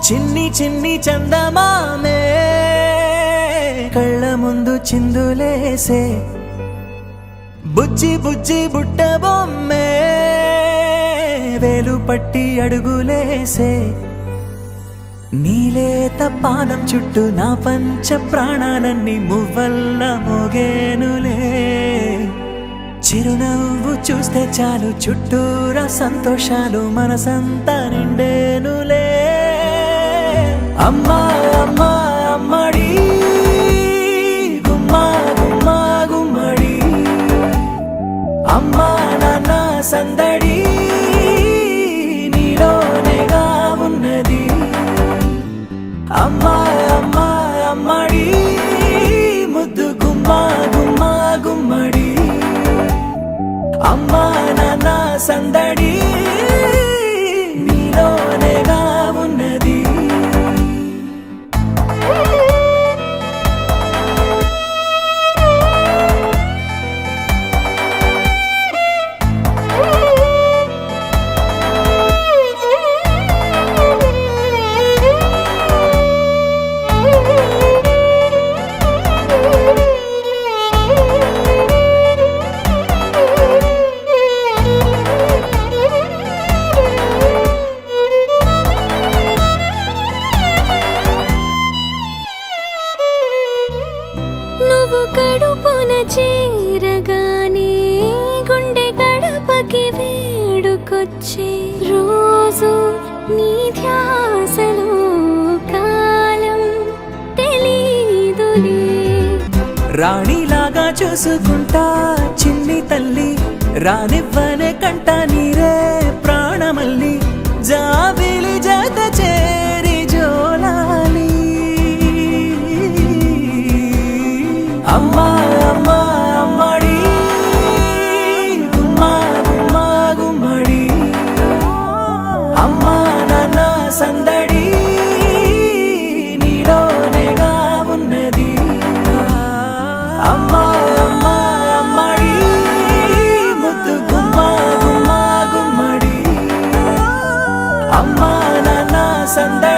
చిన్ని చిన్ని చందమామే కళ్ళ ముందు చిందులేసే బుజ్జి బుజ్జి బుట్ట బొమ్మే వేలు పట్టి అడుగులేసే నీలేత పానం చుట్టూ నా పంచ ప్రాణాలన్నీ మువ్వల్ల మోగేనులే చిరునవ్వు చూస్తే చాలు చుట్టూరా సంతోషాలు మనసంతా నిండేనులే అమ్మా అమ్మా అమ్మడి గుమ్మా గుమ్మా గుమ్మడి అమ్మా నాన్న సందడి నీలోనేగా ఉన్నది అమ్మా అమ్మా అమ్మడి ముద్దు గుమ్మా గుమ్మా గుమ్మడి అమ్మా నాన్న సందడి నీలోనేగా ఉన్నది కడుపున చేరగానే గుండె గడపకి వేడుకొచ్చే రోజు నీ ధ్యాసలో కాలం తెలీదులే రాణిలాగా చూసుకుంటా చిన్ని తల్లి రానివ్వనే కంట నీరే ప్రాణమల్లి జాబిలి జత చేరి జోలాలి అమ్మా అమ్మా అమ్మడి గుమ్మా గుమ్మా గుమ్మడి అమ్మా నాన్న సందడి నీలోనేగా ఉన్నది అమ్మా అమ్మా అమ్మడి ముద్దు గుమ్మా గుమ్మా గుమ్మడి అమ్మా నాన్న సందడి